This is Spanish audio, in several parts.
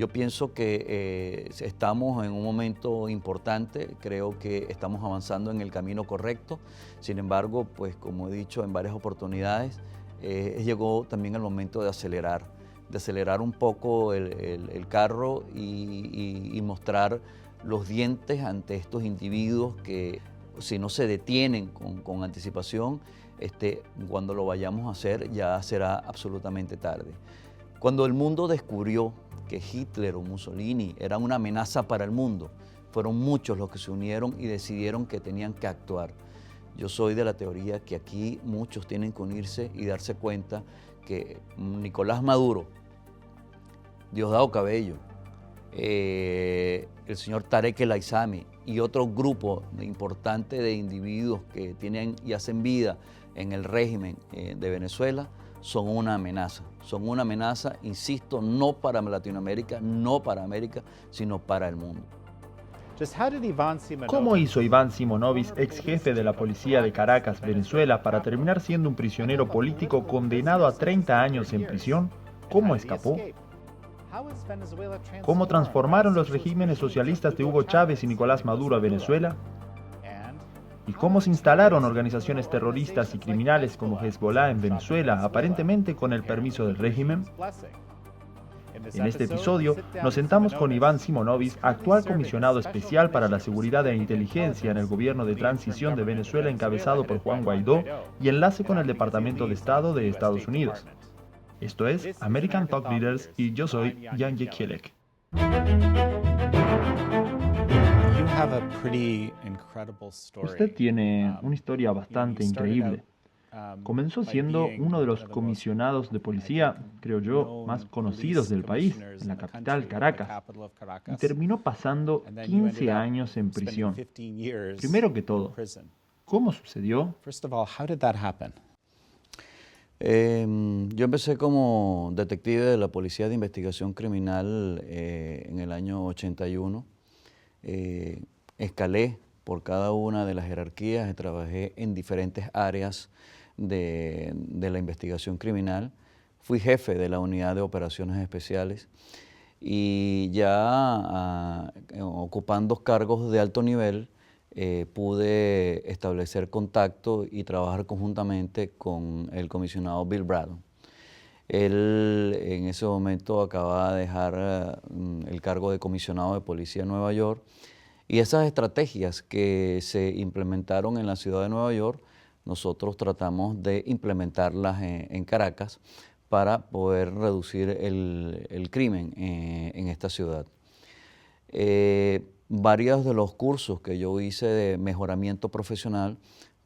Yo pienso que estamos en un momento importante, creo que estamos avanzando en el camino correcto. Sin embargo, pues como he dicho en varias oportunidades, llegó también el momento de acelerar un poco el carro y mostrar los dientes ante estos individuos que si no se detienen con anticipación, cuando lo vayamos a hacer ya será absolutamente tarde. Cuando el mundo descubrió que Hitler o Mussolini eran una amenaza para el mundo, fueron muchos los que se unieron y decidieron que tenían que actuar. Yo soy de la teoría que aquí muchos tienen que unirse y darse cuenta que Nicolás Maduro, Diosdado Cabello, el señor Tarek El Aissami y otro grupo importante de individuos que tienen y hacen vida en el régimen de Venezuela son una amenaza, insisto, no para Latinoamérica, no para América, sino para el mundo. ¿Cómo hizo Iván Simonovic, ex jefe de la policía de Caracas, Venezuela, para terminar siendo un prisionero político condenado a 30 años en prisión? ¿Cómo escapó? ¿Cómo transformaron los regímenes socialistas de Hugo Chávez y Nicolás Maduro a Venezuela? ¿Y cómo se instalaron organizaciones terroristas y criminales como Hezbollah en Venezuela, aparentemente con el permiso del régimen? En este episodio nos sentamos con Iván Simonovic, actual comisionado especial para la seguridad e inteligencia en el gobierno de transición de Venezuela encabezado por Juan Guaidó y enlace con el Departamento de Estado de Estados Unidos. Esto es American Talk Leaders y yo soy Jan Jekielek. Usted tiene una historia bastante increíble. Comenzó siendo uno de los comisionados de policía, creo yo, más conocidos del país, en la capital, Caracas, y terminó pasando 15 años en prisión. Primero que todo, ¿cómo sucedió? Yo empecé como detective de la Policía de Investigación Criminal en el año 81. Escalé por cada una de las jerarquías y trabajé en diferentes áreas de la investigación criminal. Fui jefe de la Unidad de Operaciones Especiales y ya ocupando cargos de alto nivel, pude establecer contacto y trabajar conjuntamente con el comisionado Bill Bratton. Él en ese momento acababa de dejar el cargo de comisionado de policía en Nueva York y esas estrategias que se implementaron en la ciudad de Nueva York, nosotros tratamos de implementarlas en Caracas para poder reducir el crimen en esta ciudad. Varios de los cursos que yo hice de mejoramiento profesional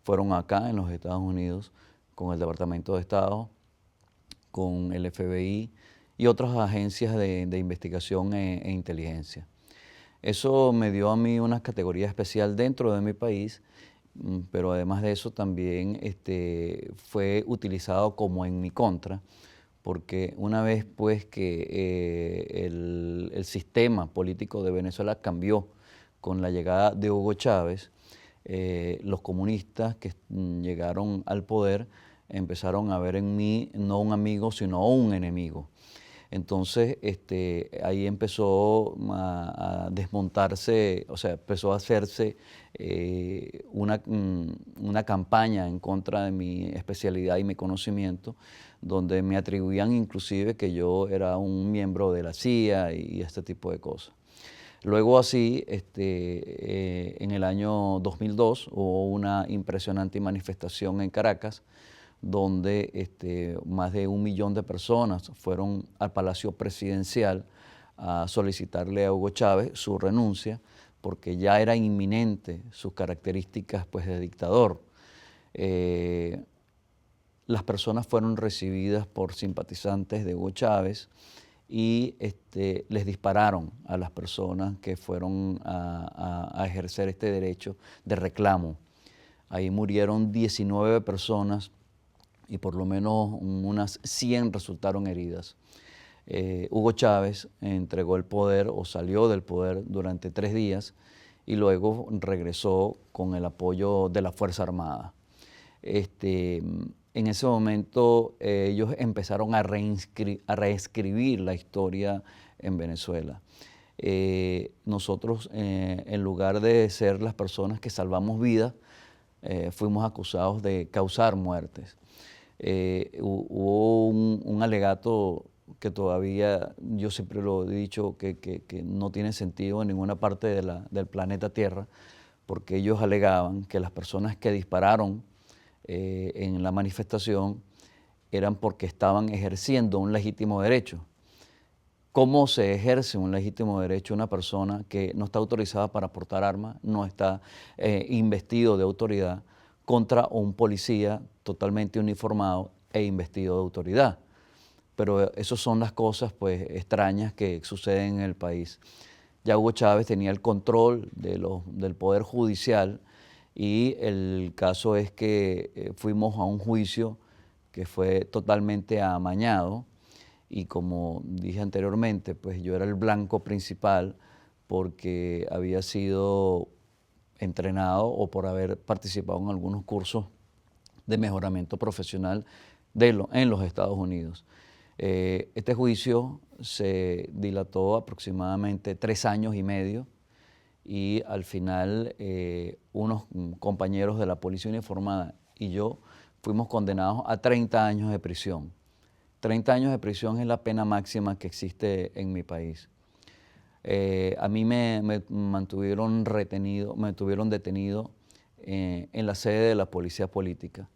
fueron acá en los Estados Unidos con el Departamento de Estado, con el FBI y otras agencias de investigación e inteligencia. Eso me dio a mí una categoría especial dentro de mi país, pero además de eso también fue utilizado como en mi contra, porque una vez pues que el sistema político de Venezuela cambió con la llegada de Hugo Chávez, los comunistas que llegaron al poder empezaron a ver en mí no un amigo, sino un enemigo. Entonces, ahí empezó a desmontarse, o sea, empezó a hacerse una campaña en contra de mi especialidad y mi conocimiento, donde me atribuían inclusive que yo era un miembro de la CIA y este tipo de cosas. Luego así, en el año 2002 hubo una impresionante manifestación en Caracas, donde más de 1 millón de personas fueron al Palacio Presidencial a solicitarle a Hugo Chávez su renuncia, porque ya era inminente sus características pues, de dictador. Las personas fueron recibidas por simpatizantes de Hugo Chávez y les dispararon a las personas que fueron a ejercer este derecho de reclamo. Ahí murieron 19 personas y por lo menos unas 100 resultaron heridas. Hugo Chávez entregó el poder o salió del poder durante 3 días y luego regresó con el apoyo de la Fuerza Armada. En ese momento ellos empezaron a reescribir la historia en Venezuela. Nosotros, en lugar de ser las personas que salvamos vidas, fuimos acusados de causar muertes. Hubo un alegato que todavía yo siempre lo he dicho que no tiene sentido en ninguna parte del planeta Tierra, porque ellos alegaban que las personas que dispararon en la manifestación eran porque estaban ejerciendo un legítimo derecho. ¿Cómo se ejerce un legítimo derecho una persona que no está autorizada para portar armas, no está investido de autoridad, contra un policía totalmente uniformado e investido de autoridad? Pero esas son las cosas pues extrañas que suceden en el país. Ya Hugo Chávez tenía el control del Poder Judicial y el caso es que fuimos a un juicio que fue totalmente amañado y, como dije anteriormente, pues yo era el blanco principal porque había sido entrenado o por haber participado en algunos cursos de mejoramiento profesional en los Estados Unidos. Este juicio se dilató aproximadamente 3 años y medio y al final unos compañeros de la policía uniformada y yo fuimos condenados a 30 años de prisión. 30 años de prisión es la pena máxima que existe en mi país. A mí me mantuvieron detenido en la sede de la policía política.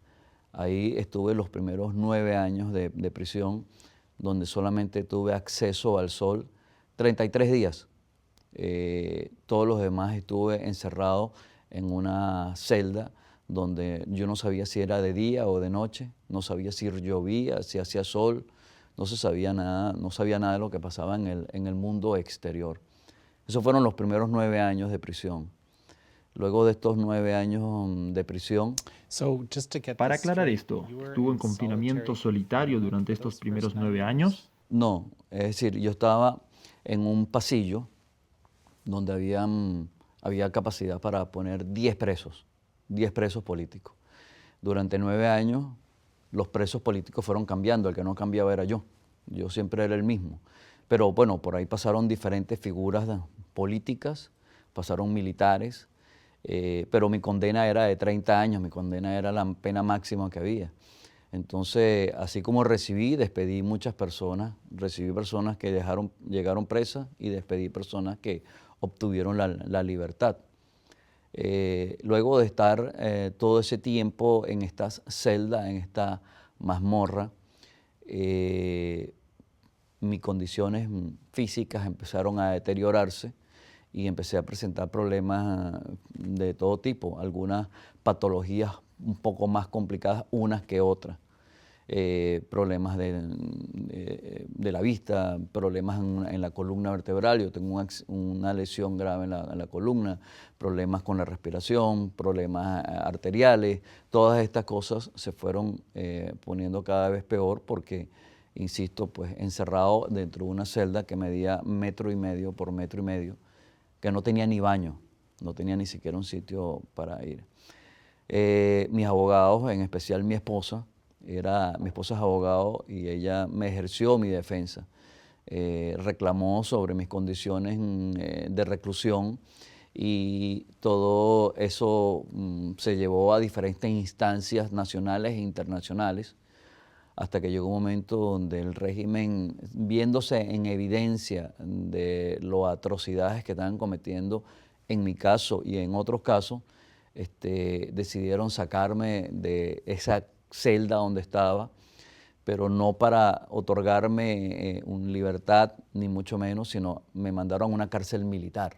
Ahí estuve los primeros 9 años de prisión, donde solamente tuve acceso al sol 33 días. Todos los demás estuve encerrado en una celda donde yo no sabía si era de día o de noche, no sabía si llovía, si hacía sol, no sabía nada de lo que pasaba en el mundo exterior. Esos fueron los primeros 9 años de prisión. Luego de estos 9 años de prisión... Para aclarar esto, ¿estuvo en confinamiento solitario durante estos primeros 9 años? No, es decir, yo estaba en un pasillo donde había capacidad para poner 10 presos políticos. Durante 9 años los presos políticos fueron cambiando, el que no cambiaba era yo siempre era el mismo. Pero bueno, por ahí pasaron diferentes figuras políticas, pasaron militares, pero mi condena era de 30 años, mi condena era la pena máxima que había. Entonces, así como despedí muchas personas, recibí personas que llegaron presas y despedí personas que obtuvieron la libertad. Luego de estar todo ese tiempo en estas celdas, en esta mazmorra, mis condiciones físicas empezaron a deteriorarse y empecé a presentar problemas de todo tipo, algunas patologías un poco más complicadas unas que otras. Problemas de la vista, problemas en la columna vertebral, yo tengo una lesión grave en la columna, problemas con la respiración, problemas arteriales, todas estas cosas se fueron poniendo cada vez peor porque, insisto, pues encerrado dentro de una celda que medía 1,5 metros por 1,5 metros, que no tenía ni baño, no tenía ni siquiera un sitio para ir. Mis abogados, en especial mi esposa es abogado y ella me ejerció mi defensa. Reclamó sobre mis condiciones de reclusión y todo eso se llevó a diferentes instancias nacionales e internacionales hasta que llegó un momento donde el régimen, viéndose en evidencia de las atrocidades que estaban cometiendo en mi caso y en otros casos, decidieron sacarme de esa celda donde estaba, pero no para otorgarme una libertad, ni mucho menos, sino me mandaron a una cárcel militar.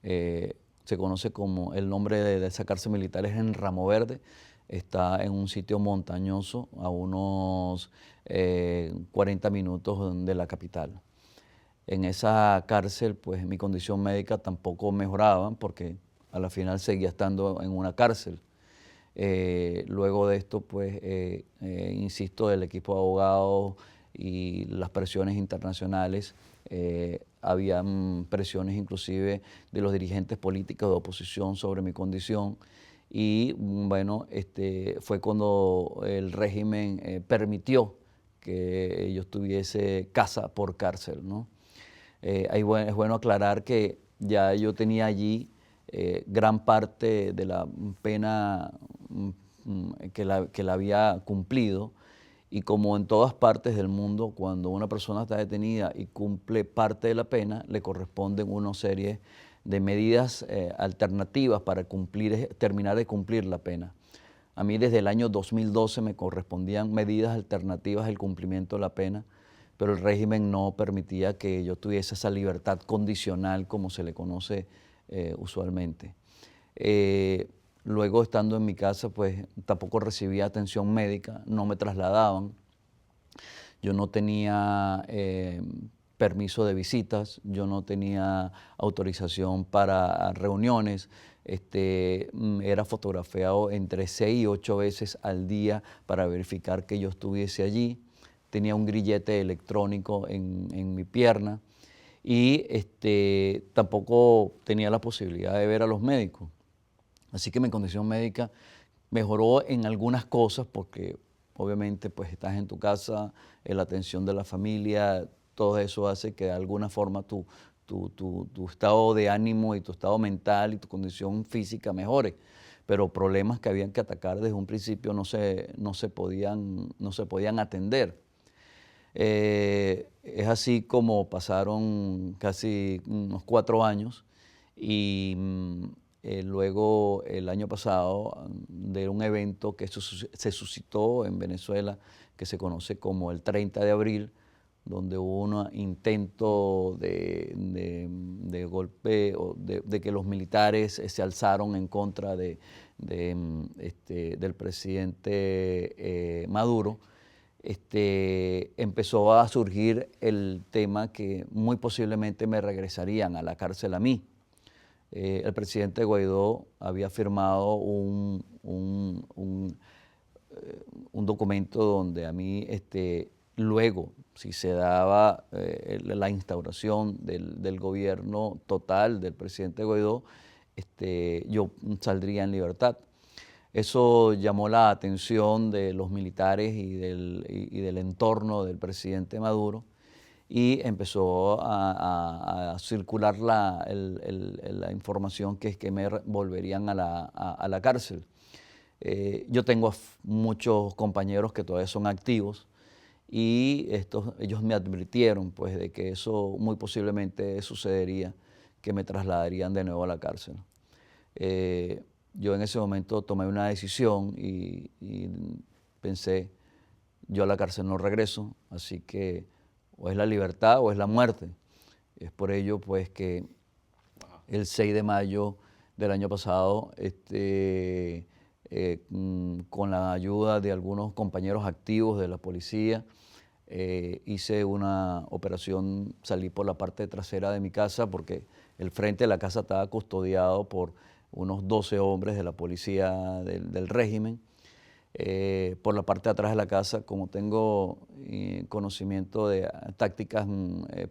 Se conoce como, el nombre de esa cárcel militar es en Ramo Verde, está en un sitio montañoso a unos 40 minutos de la capital. En esa cárcel, pues mi condición médica tampoco mejoraba porque a la final seguía estando en una cárcel. Luego de esto, pues, insisto, el equipo de abogados y las presiones internacionales, habían presiones inclusive de los dirigentes políticos de oposición sobre mi condición y bueno, fue cuando el régimen permitió que yo estuviese casa por cárcel, ¿no? Es bueno aclarar que ya yo tenía allí gran parte de la pena que la había cumplido, y como en todas partes del mundo, cuando una persona está detenida y cumple parte de la pena, le corresponden una serie de medidas alternativas para terminar de cumplir la pena. A mí desde el año 2012 me correspondían medidas alternativas al cumplimiento de la pena, pero el régimen no permitía que yo tuviese esa libertad condicional como se le conoce usualmente. Luego, estando en mi casa, pues tampoco recibía atención médica, no me trasladaban. Yo no tenía permiso de visitas, yo no tenía autorización para reuniones. Era fotografiado entre 6 y 8 veces al día para verificar que yo estuviese allí. Tenía un grillete electrónico en mi pierna y tampoco tenía la posibilidad de ver a los médicos. Así que mi condición médica mejoró en algunas cosas porque obviamente pues estás en tu casa, la atención de la familia, todo eso hace que de alguna forma tu estado de ánimo y tu estado mental y tu condición física mejore. Pero problemas que habían que atacar desde un principio no se podían atender. Es así como pasaron casi unos 4 años y luego el año pasado de un evento que se suscitó en Venezuela que se conoce como el 30 de abril, donde hubo un intento de golpe, de que los militares se alzaron en contra del presidente Maduro. Empezó a surgir el tema que muy posiblemente me regresarían a la cárcel a mí. El presidente Guaidó había firmado un documento donde a mí, luego, si se daba la instauración del gobierno total del presidente Guaidó, yo saldría en libertad. Eso llamó la atención de los militares y del entorno del presidente Maduro, y empezó a circular la información que es que me volverían a la cárcel. Yo tengo muchos compañeros que todavía son activos y ellos me advirtieron pues, de que eso muy posiblemente sucedería, que me trasladarían de nuevo a la cárcel. Yo en ese momento tomé una decisión y pensé, yo a la cárcel no regreso, así que o es la libertad o es la muerte. Es por ello pues que el 6 de mayo del año pasado, con la ayuda de algunos compañeros activos de la policía, hice una operación, salí por la parte trasera de mi casa porque el frente de la casa estaba custodiado por unos 12 hombres de la policía del régimen. Por la parte de atrás de la casa, como tengo conocimiento de tácticas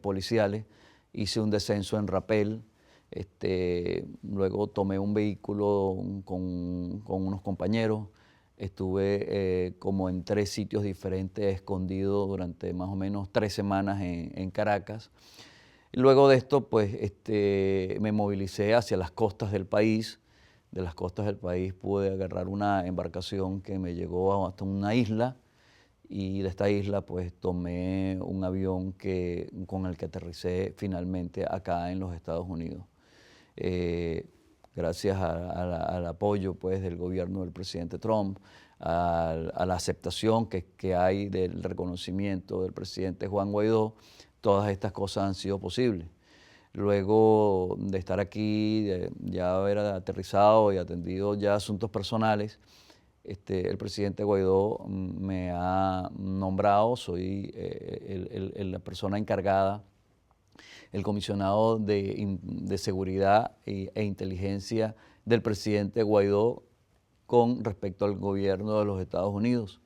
policiales, hice un descenso en rapel. Luego tomé un vehículo con unos compañeros. Estuve como en 3 sitios diferentes escondido durante más o menos 3 semanas en Caracas. Luego de esto, pues, me movilicé hacia las costas del país. De las costas del país pude agarrar una embarcación que me llegó hasta una isla, y de esta isla pues tomé un avión con el que aterricé finalmente acá en los Estados Unidos. Gracias al apoyo pues, del gobierno del presidente Trump, a la aceptación que hay del reconocimiento del presidente Juan Guaidó, todas estas cosas han sido posibles. Luego de estar aquí, de ya haber aterrizado y atendido ya asuntos personales, el presidente Guaidó me ha nombrado, soy la persona encargada, el comisionado de seguridad e inteligencia del presidente Guaidó con respecto al gobierno de los Estados Unidos.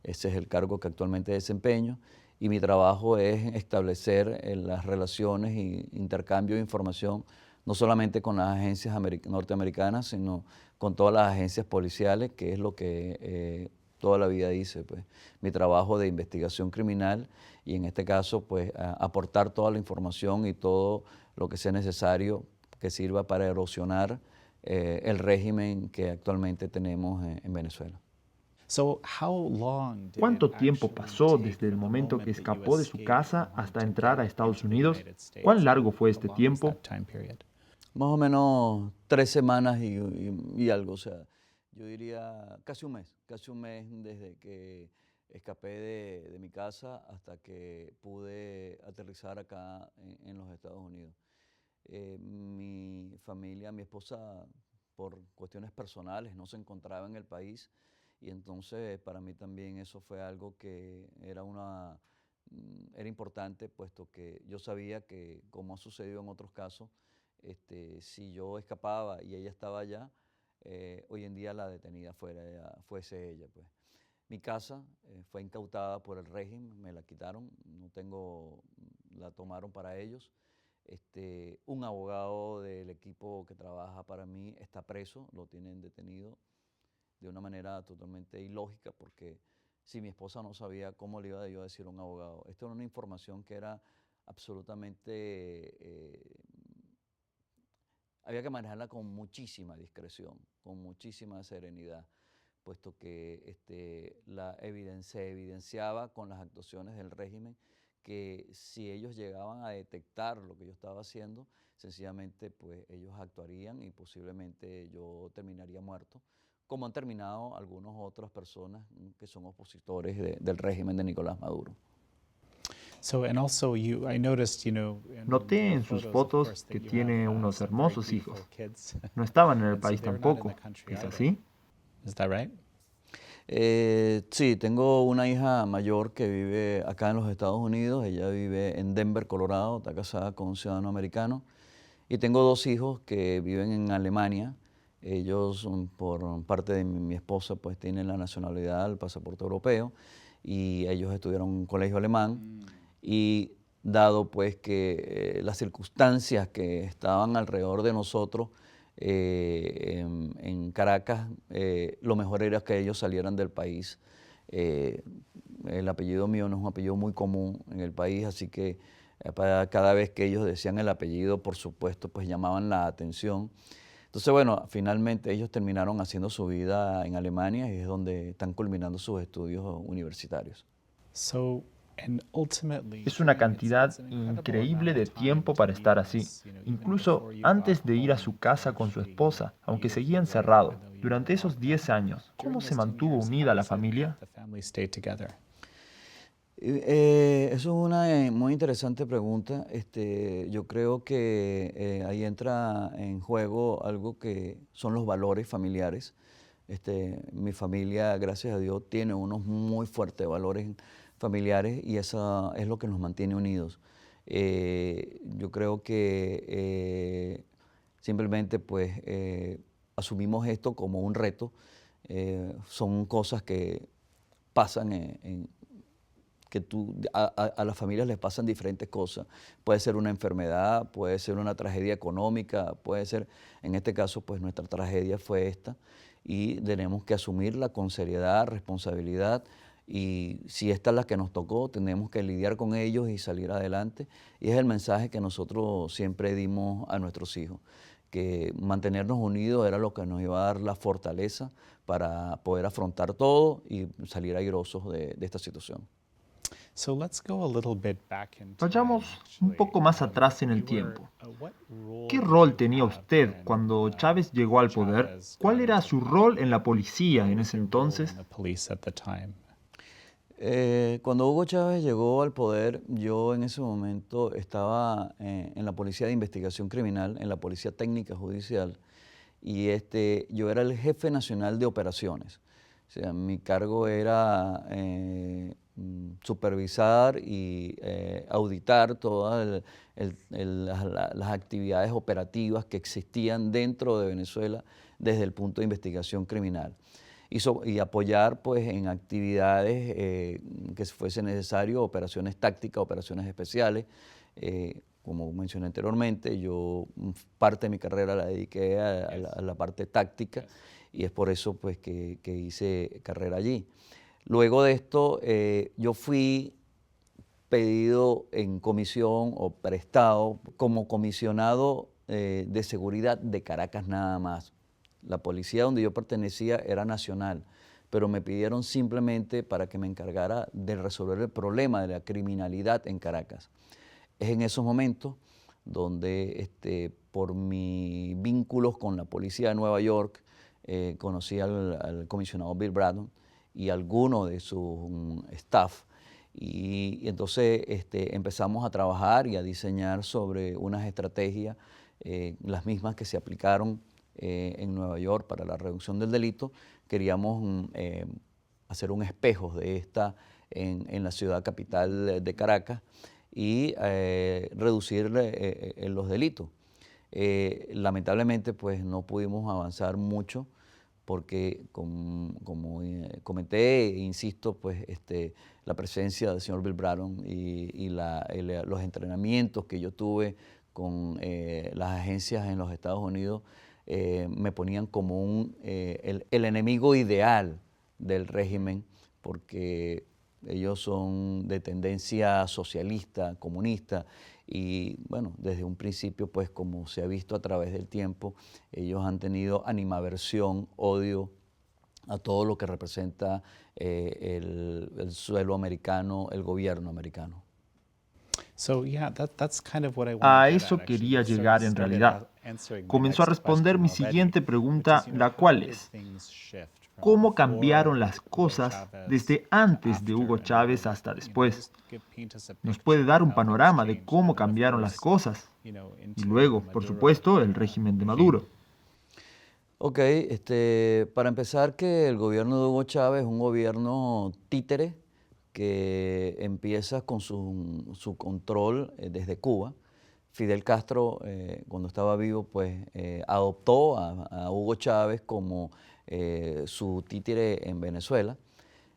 Ese es el cargo que actualmente desempeño, y mi trabajo es establecer las relaciones e intercambio de información no solamente con las agencias norteamericanas, sino con todas las agencias policiales, que es lo que toda la vida hice, pues, mi trabajo de investigación criminal y en este caso, pues, aportar toda la información y todo lo que sea necesario que sirva para erosionar el régimen que actualmente tenemos en Venezuela. ¿Cuánto tiempo pasó desde el momento que escapó de su casa hasta entrar a Estados Unidos? ¿Cuán largo fue este tiempo? Más o menos 3 semanas y algo, o sea, yo diría casi un mes desde que escapé de mi casa hasta que pude aterrizar acá en los Estados Unidos. Mi familia, mi esposa, por cuestiones personales, no se encontraba en el país y entonces para mí también eso fue algo que era importante, puesto que yo sabía que, como ha sucedido en otros casos, si yo escapaba y ella estaba allá, hoy en día la detenida fuese ella, pues. Mi casa fue incautada por el régimen, me la quitaron, la tomaron para ellos. Un abogado del equipo que trabaja para mí está preso, lo tienen detenido de una manera totalmente ilógica, porque si mi esposa no sabía, ¿cómo le iba yo a decir a un abogado? Esto era una información que era absolutamente, había que manejarla con muchísima discreción, con muchísima serenidad, puesto que se evidenciaba con las actuaciones del régimen que si ellos llegaban a detectar lo que yo estaba haciendo, sencillamente pues ellos actuarían y posiblemente yo terminaría muerto, como han terminado algunas otras personas que son opositores del régimen de Nicolás Maduro. Noté en sus fotos que tiene unos hermosos hijos. No estaban en el país tampoco. ¿Es así? Sí, tengo una hija mayor que vive acá en los Estados Unidos. Ella vive en Denver, Colorado, está casada con un ciudadano americano. Y tengo 2 hijos que viven en Alemania. Ellos, por parte de mi esposa, pues tienen la nacionalidad, el pasaporte europeo, y ellos estudiaron en un colegio alemán. Y dado pues que las circunstancias que estaban alrededor de nosotros en Caracas, lo mejor era que ellos salieran del país. El apellido mío no es un apellido muy común en el país, así que cada vez que ellos decían el apellido, por supuesto, pues llamaban la atención. Entonces, bueno, finalmente ellos terminaron haciendo su vida en Alemania y es donde están culminando sus estudios universitarios. Es una cantidad increíble de tiempo para estar así. Incluso antes de ir a su casa con su esposa, aunque seguía encerrado, durante esos 10 años, ¿cómo se mantuvo unida la familia? Eso es una muy interesante pregunta. Yo creo que ahí entra en juego algo que son los valores familiares. Mi familia, gracias a Dios, tiene unos muy fuertes valores familiares y eso es lo que nos mantiene unidos. Yo creo que simplemente pues asumimos esto como un reto. Son cosas que pasan a las familias les pasan diferentes cosas. Puede ser una enfermedad, puede ser una tragedia económica, puede ser, en este caso, pues nuestra tragedia fue esta y tenemos que asumirla con seriedad, responsabilidad y si esta es la que nos tocó, tenemos que lidiar con ellos y salir adelante. Y es el mensaje que nosotros siempre dimos a nuestros hijos, que mantenernos unidos era lo que nos iba a dar la fortaleza para poder afrontar todo y salir airosos de esta situación. Vayamos un poco más atrás en el tiempo. ¿Qué rol tenía usted cuando Chávez llegó al poder? ¿Cuál era su rol en la policía en ese entonces? Cuando Hugo Chávez llegó al poder, yo en ese momento estaba en la Policía de Investigación Criminal, en la Policía Técnica Judicial, y yo era el jefe nacional de operaciones. O sea, mi cargo era supervisar y auditar todas las actividades operativas que existían dentro de Venezuela desde el punto de investigación criminal. Y apoyar pues, en actividades que fuese necesario, operaciones tácticas, operaciones especiales. Como mencioné anteriormente, yo parte de mi carrera la dediqué a la parte táctica y es por eso pues que hice carrera allí. Luego de esto, yo fui pedido en comisión o prestado como comisionado de seguridad de Caracas nada más. La policía donde yo pertenecía era nacional, pero me pidieron simplemente para que me encargara de resolver el problema de la criminalidad en Caracas. Es en esos momentos donde por mis vínculos con la policía de Nueva York conocí al comisionado Bill Bratton y alguno de su staff. Y entonces empezamos a trabajar y a diseñar sobre unas estrategias, las mismas que se aplicaron en Nueva York para la reducción del delito. Queríamos hacer un espejo de esta en la ciudad capital de Caracas y reducir los delitos. Lamentablemente pues no pudimos avanzar mucho porque como comenté e insisto, pues la presencia del señor Bill Bratton y los entrenamientos que yo tuve con las agencias en los Estados Unidos me ponían como el enemigo ideal del régimen, porque ellos son de tendencia socialista, comunista, y bueno, desde un principio, pues como se ha visto a través del tiempo, ellos han tenido animadversión, odio a todo lo que representa el suelo americano, el gobierno americano. A eso quería llegar en realidad. Comenzó a responder mi siguiente pregunta, la cual es: ¿cómo cambiaron las cosas desde antes de Hugo Chávez hasta después? ¿Nos puede dar un panorama de cómo cambiaron las cosas? Y luego, por supuesto, el régimen de Maduro. Ok, para empezar, que el gobierno de Hugo Chávez es un gobierno títere que empieza con su control desde Cuba. Fidel Castro, cuando estaba vivo, pues adoptó a Hugo Chávez como su títere en Venezuela.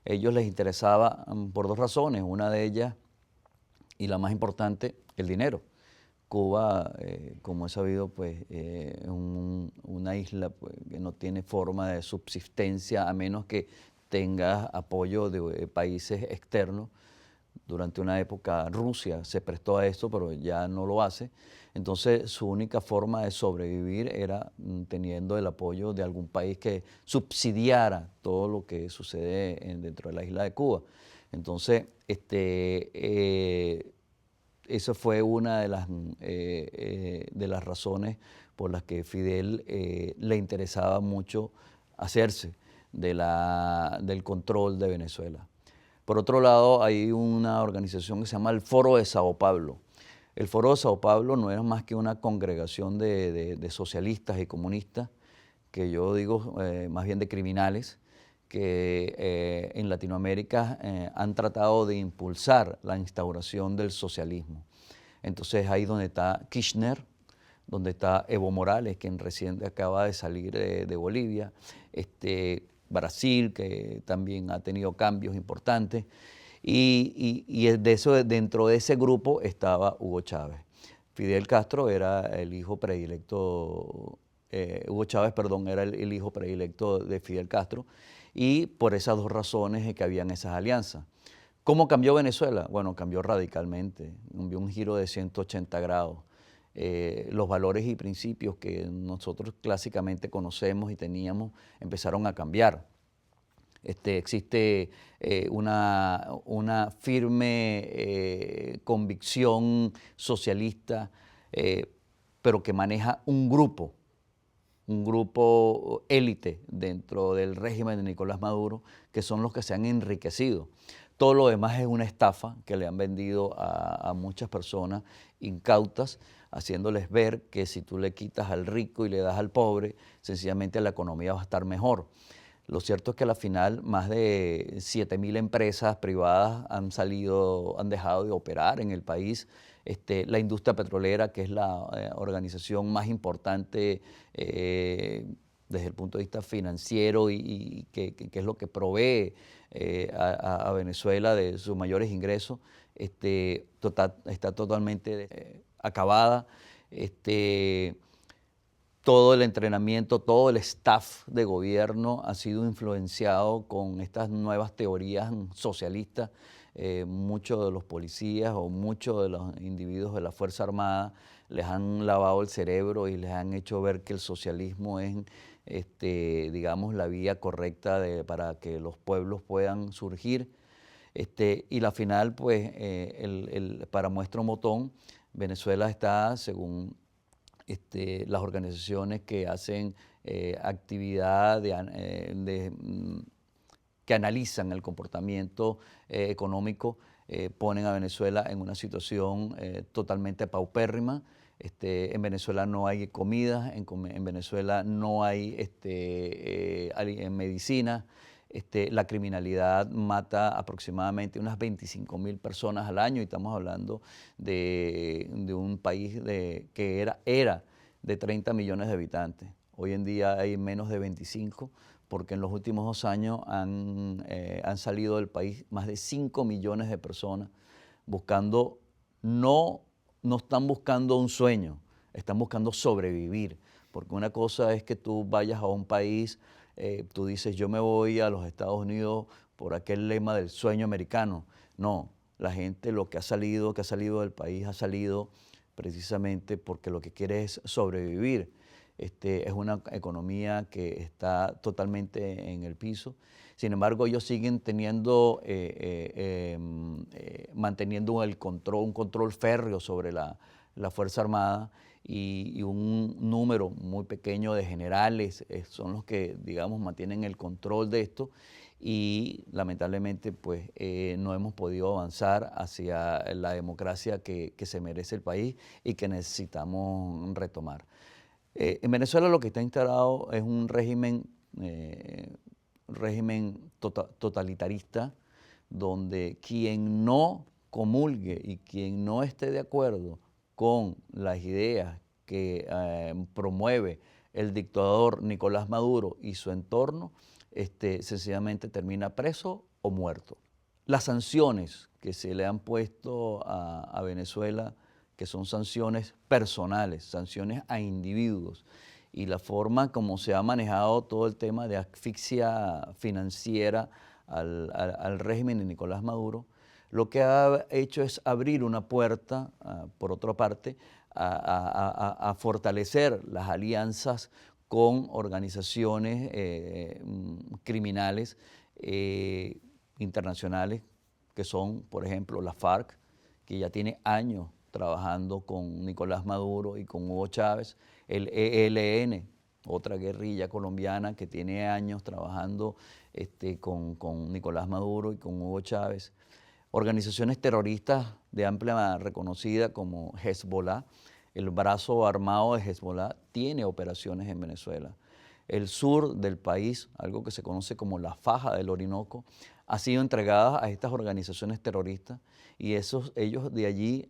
Ellos les interesaba por dos razones, una de ellas y la más importante, el dinero. Cuba, como he sabido, pues, es una isla pues, que no tiene forma de subsistencia a menos que tenga apoyo de países externos. Durante una época Rusia se prestó a esto, pero ya no lo hace. Entonces su única forma de sobrevivir era teniendo el apoyo de algún país que subsidiara todo lo que sucede dentro de la isla de Cuba. Entonces, esa fue una de las razones por las que Fidel le interesaba mucho hacerse del control de Venezuela. Por otro lado, hay una organización que se llama el Foro de Sao Paulo. El Foro de Sao Paulo no era más que una congregación de socialistas y comunistas, que yo digo más bien de criminales, que en Latinoamérica han tratado de impulsar la instauración del socialismo. Entonces ahí donde está Kirchner, donde está Evo Morales, quien recién acaba de salir de Bolivia, Brasil, que también ha tenido cambios importantes, y dentro de ese grupo estaba Hugo Chávez. Fidel Castro era el hijo predilecto, Hugo Chávez, perdón, era el hijo predilecto de Fidel Castro, y por esas dos razones es que habían esas alianzas. ¿Cómo cambió Venezuela? Bueno, cambió radicalmente, cambió un giro de 180 grados. Los valores y principios que nosotros clásicamente conocemos y teníamos empezaron a cambiar. Existe una firme convicción socialista, pero que maneja un grupo élite dentro del régimen de Nicolás Maduro, que son los que se han enriquecido. Todo lo demás es una estafa que le han vendido a muchas personas incautas, haciéndoles ver que si tú le quitas al rico y le das al pobre, sencillamente la economía va a estar mejor. Lo cierto es que a la final más de 7.000 empresas privadas han dejado de operar en el país. La industria petrolera, que es la organización más importante desde el punto de vista financiero y que es lo que provee a Venezuela de sus mayores ingresos, está totalmente acabada. todo el entrenamiento, todo el staff de gobierno ha sido influenciado con estas nuevas teorías socialistas. Muchos de los policías o muchos de los individuos de la Fuerza Armada les han lavado el cerebro y les han hecho ver que el socialismo es, digamos, la vía correcta para que los pueblos puedan surgir. Y la final, pues, para muestra un botón, Venezuela está, según las organizaciones que hacen actividad que analizan el comportamiento económico, ponen a Venezuela en una situación totalmente paupérrima. En Venezuela no hay comida, en Venezuela no hay medicina. La criminalidad mata aproximadamente unas 25.000 personas al año y estamos hablando de un país que era de 30 millones de habitantes. Hoy en día hay menos de 25 porque en los últimos 2 años han salido del país más de 5 millones de personas buscando, no están buscando un sueño, están buscando sobrevivir. Porque una cosa es que tú vayas a un país, tú dices, yo me voy a los Estados Unidos por aquel lema del sueño americano. No, la gente lo que ha salido del país ha salido precisamente porque lo que quiere es sobrevivir. Es una economía que está totalmente en el piso. Sin embargo, ellos siguen manteniendo un control férreo sobre la Fuerza Armada y un número muy pequeño de generales son los que, digamos, mantienen el control de esto y lamentablemente pues no hemos podido avanzar hacia la democracia que se merece el país y que necesitamos retomar. En Venezuela lo que está instalado es un régimen totalitarista donde quien no comulgue y quien no esté de acuerdo con las ideas que promueve el dictador Nicolás Maduro y su entorno, sencillamente termina preso o muerto. Las sanciones que se le han puesto a Venezuela, que son sanciones personales, sanciones a individuos, y la forma como se ha manejado todo el tema de asfixia financiera al régimen de Nicolás Maduro, lo que ha hecho es abrir una puerta, por otra parte, a fortalecer las alianzas con organizaciones criminales internacionales, que son, por ejemplo, la FARC, que ya tiene años trabajando con Nicolás Maduro y con Hugo Chávez, el ELN, otra guerrilla colombiana que tiene años trabajando con Nicolás Maduro y con Hugo Chávez, organizaciones terroristas de amplia reconocida como Hezbollah. El brazo armado de Hezbollah tiene operaciones en Venezuela. El sur del país, algo que se conoce como la Faja del Orinoco, ha sido entregada a estas organizaciones terroristas y ellos de allí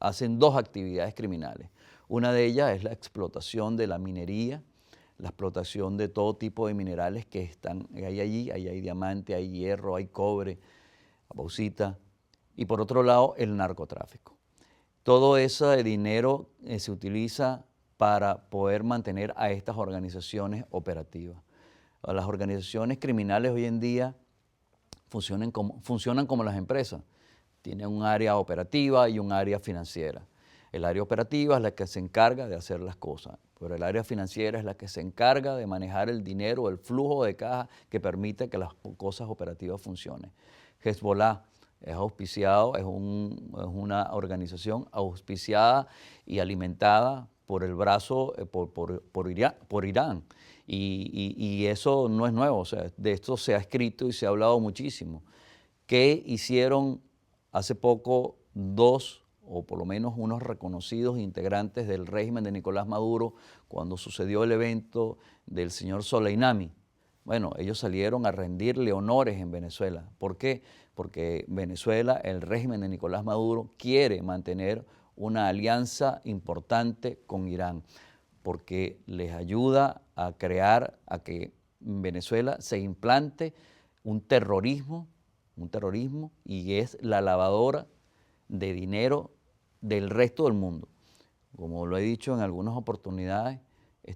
hacen 2 actividades criminales. Una de ellas es la explotación de la minería, la explotación de todo tipo de minerales que hay allí. Ahí hay diamante, hay hierro, hay cobre, bauxita, y por otro lado el narcotráfico. Todo ese dinero se utiliza para poder mantener a estas organizaciones operativas. Las organizaciones criminales hoy en día funcionan como las empresas. Tienen un área operativa y un área financiera. El área operativa es la que se encarga de hacer las cosas, pero el área financiera es la que se encarga de manejar el dinero, el flujo de caja que permite que las cosas operativas funcionen. Hezbollah es auspiciado, es una organización auspiciada y alimentada por el brazo, por Irán. Y eso no es nuevo, o sea, de esto se ha escrito y se ha hablado muchísimo. ¿Qué hicieron hace poco 2 o por lo menos unos reconocidos integrantes del régimen de Nicolás Maduro cuando sucedió el evento del señor Soleimani? Bueno, ellos salieron a rendirle honores en Venezuela. ¿Por qué? Porque Venezuela, el régimen de Nicolás Maduro, quiere mantener una alianza importante con Irán, porque les ayuda a que en Venezuela se implante un terrorismo y es la lavadora de dinero del resto del mundo. Como lo he dicho en algunas oportunidades,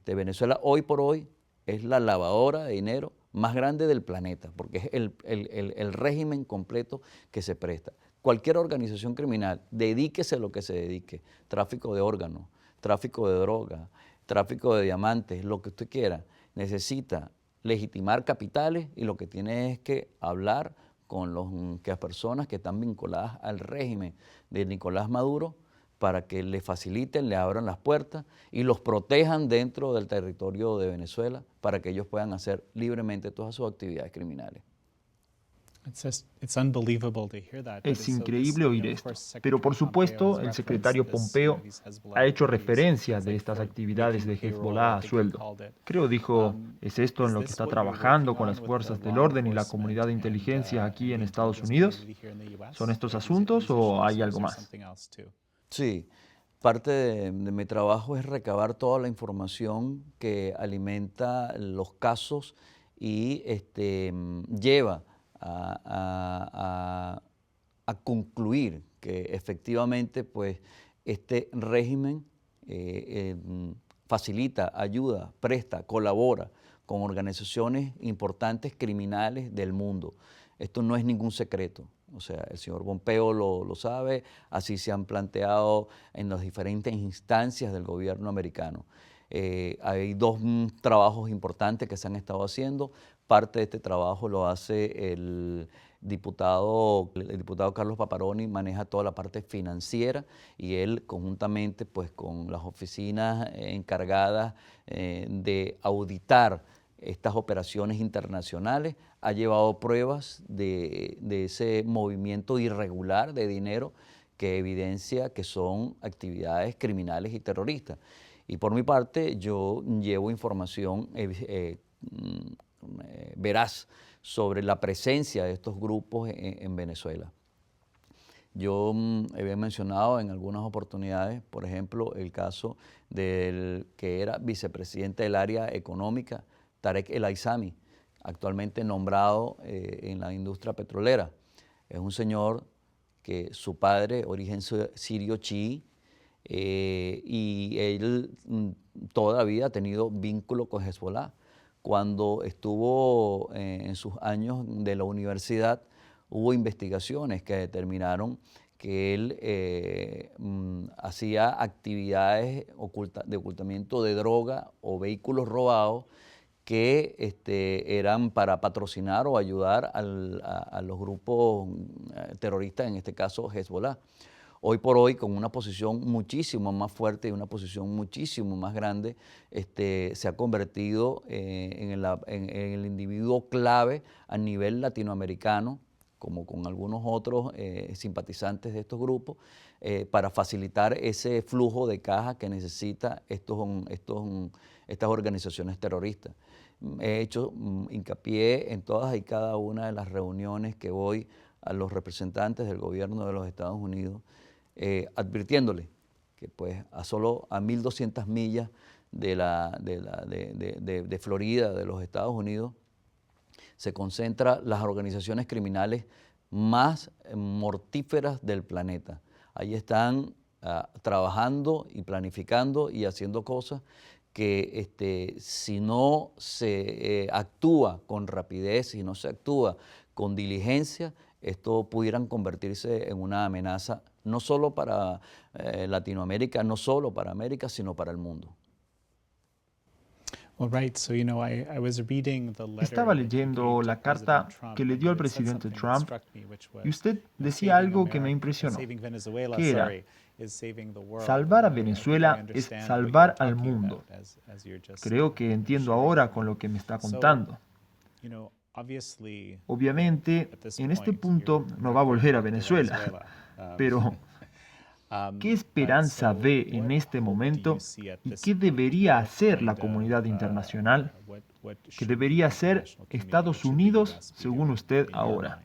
Venezuela hoy por hoy es la lavadora de dinero más grande del planeta, porque es el régimen completo que se presta. Cualquier organización criminal, dedíquese a lo que se dedique, tráfico de órganos, tráfico de drogas, tráfico de diamantes, lo que usted quiera, necesita legitimar capitales y lo que tiene es que hablar con las personas que están vinculadas al régimen de Nicolás Maduro para que le faciliten, le abran las puertas y los protejan dentro del territorio de Venezuela para que ellos puedan hacer libremente todas sus actividades criminales. Es increíble oír esto, pero por supuesto el secretario Pompeo ha hecho referencia de estas actividades de Hezbollah a sueldo. Creo dijo, ¿es esto en lo que está trabajando con las fuerzas del orden y la comunidad de inteligencia aquí en Estados Unidos? ¿Son estos asuntos o hay algo más? Sí, parte de mi trabajo es recabar toda la información que alimenta los casos y lleva a concluir que efectivamente pues, este régimen facilita, ayuda, presta, colabora con organizaciones importantes criminales del mundo. Esto no es ningún secreto. O sea, el señor Pompeo lo sabe, así se han planteado en las diferentes instancias del gobierno americano. Hay dos trabajos importantes que se han estado haciendo. Parte de este trabajo lo hace el diputado Carlos Paparoni, maneja toda la parte financiera y él conjuntamente pues, con las oficinas encargadas de auditar estas operaciones internacionales, ha llevado pruebas de ese movimiento irregular de dinero que evidencia que son actividades criminales y terroristas. Y por mi parte, yo llevo información veraz sobre la presencia de estos grupos en Venezuela. Yo había mencionado en algunas oportunidades, por ejemplo, el caso del que era vicepresidente del área económica, Tarek El Aissami, actualmente nombrado en la industria petrolera. Es un señor que su padre, origen sirio chií, y él toda la vida ha tenido vínculo con Hezbollah. Cuando estuvo en sus años de la universidad, hubo investigaciones que determinaron que él hacía actividades de ocultamiento de droga o vehículos robados que eran para patrocinar o ayudar a los grupos terroristas, en este caso Hezbollah. Hoy por hoy, con una posición muchísimo más fuerte y una posición muchísimo más grande, se ha convertido en el individuo clave a nivel latinoamericano, como con algunos otros simpatizantes de estos grupos, para facilitar ese flujo de caja que necesitan estas organizaciones terroristas. He hecho hincapié en todas y cada una de las reuniones que voy a los representantes del gobierno de los Estados Unidos, advirtiéndole que pues a solo a 1.200 millas de Florida, de los Estados Unidos, se concentran las organizaciones criminales más mortíferas del planeta. Ahí están trabajando y planificando y haciendo cosas que si no se actúa con rapidez, si no se actúa con diligencia, esto pudieran convertirse en una amenaza no solo para Latinoamérica, no solo para América, sino para el mundo. Estaba leyendo la carta que le dio al presidente Trump y usted decía algo que me impresionó, que era, salvar a Venezuela es salvar al mundo. Creo que entiendo ahora con lo que me está contando. Obviamente, en este punto no va a volver a Venezuela, pero ¿qué esperanza ve en este momento y qué debería hacer la comunidad internacional? ¿Qué debería hacer Estados Unidos, según usted, ahora?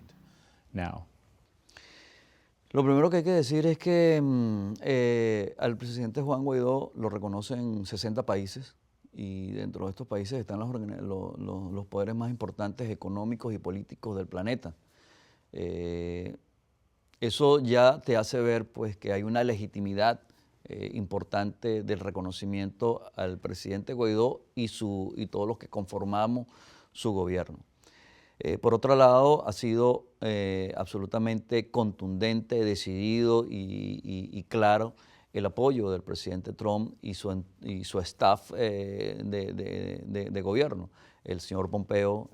Lo primero que hay que decir es que al presidente Juan Guaidó lo reconocen 60 países y dentro de estos países están los poderes más importantes económicos y políticos del planeta. Eso ya te hace ver pues, que hay una legitimidad importante del reconocimiento al presidente Guaidó y todos los que conformamos su gobierno. Por otro lado, ha sido absolutamente contundente, decidido y claro el apoyo del presidente Trump y su staff de gobierno. El señor Pompeo,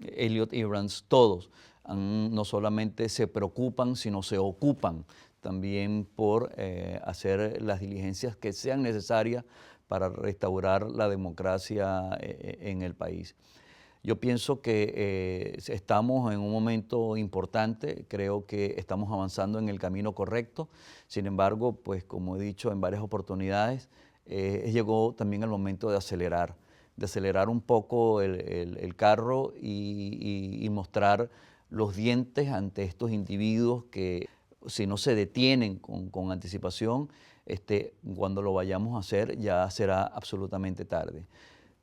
Elliot Abrams, todos no solamente se preocupan, sino se ocupan también por hacer las diligencias que sean necesarias para restaurar la democracia en el país. Yo pienso que estamos en un momento importante, creo que estamos avanzando en el camino correcto. Sin embargo, pues como he dicho en varias oportunidades, llegó también el momento de acelerar un poco el carro y mostrar los dientes ante estos individuos que si no se detienen con anticipación, cuando lo vayamos a hacer ya será absolutamente tarde.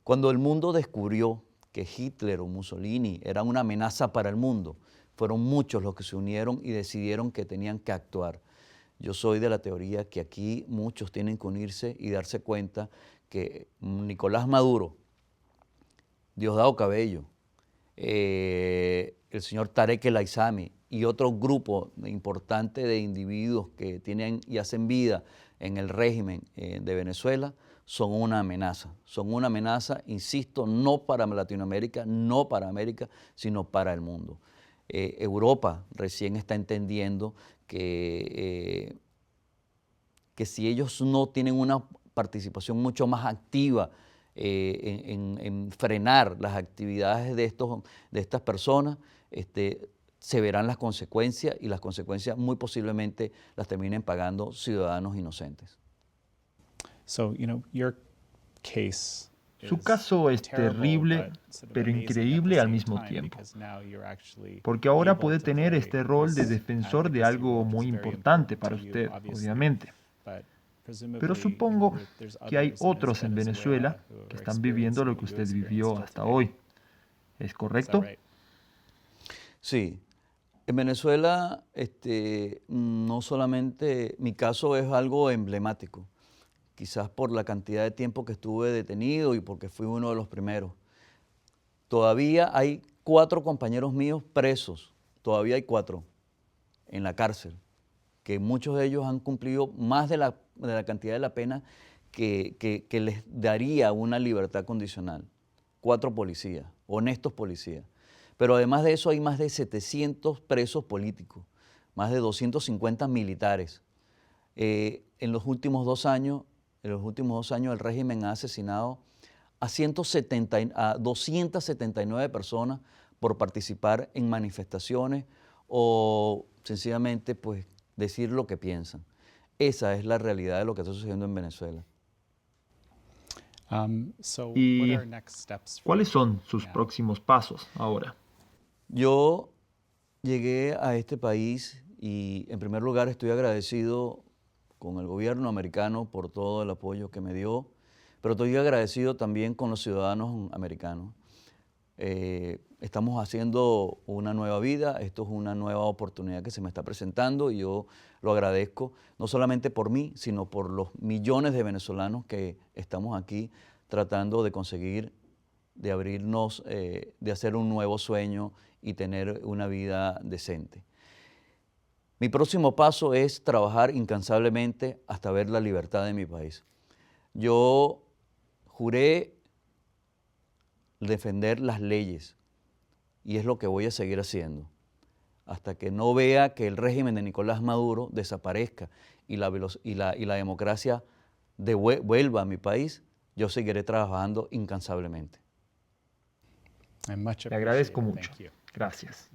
Cuando el mundo descubrió que Hitler o Mussolini eran una amenaza para el mundo, fueron muchos los que se unieron y decidieron que tenían que actuar. Yo soy de la teoría que aquí muchos tienen que unirse y darse cuenta que Nicolás Maduro, Diosdado Cabello, el señor Tarek El Aissami y otro grupo importante de individuos que tienen y hacen vida en el régimen de Venezuela, son una amenaza, insisto, no para Latinoamérica, no para América, sino para el mundo. Europa recién está entendiendo que si ellos no tienen una participación mucho más activa en frenar las actividades de estas personas, se verán las consecuencias y las consecuencias muy posiblemente las terminen pagando ciudadanos inocentes. So, your case Su caso es terrible, pero increíble al mismo tiempo, porque ahora puede tener este rol de defensor de algo muy importante para usted, obviamente. Pero supongo que hay otros en Venezuela que están viviendo lo que usted vivió hasta hoy. ¿Es correcto? Sí. En Venezuela, no solamente mi caso es algo emblemático, quizás por la cantidad de tiempo que estuve detenido y porque fui uno de los primeros. Todavía hay 4 compañeros míos presos, todavía hay 4 en la cárcel, que muchos de ellos han cumplido más de la cantidad de la pena que les daría una libertad condicional. 4 policías, honestos policías. Pero además de eso hay más de 700 presos políticos, más de 250 militares. En los últimos 2 años el régimen ha asesinado a 279 personas por participar en manifestaciones o sencillamente pues, decir lo que piensan. Esa es la realidad de lo que está sucediendo en Venezuela. ¿Y cuáles son sus próximos pasos ahora? Yo llegué a este país y en primer lugar estoy agradecido con el gobierno americano por todo el apoyo que me dio, pero estoy agradecido también con los ciudadanos americanos. Estamos haciendo una nueva vida, esto es una nueva oportunidad que se me está presentando y yo lo agradezco, no solamente por mí, sino por los millones de venezolanos que estamos aquí tratando de conseguir, de abrirnos, de hacer un nuevo sueño y tener una vida decente. Mi próximo paso es trabajar incansablemente hasta ver la libertad de mi país. Yo juré defender las leyes y es lo que voy a seguir haciendo hasta que no vea que el régimen de Nicolás Maduro desaparezca y la democracia vuelva a mi país. Yo seguiré trabajando incansablemente. Le agradezco mucho. Gracias.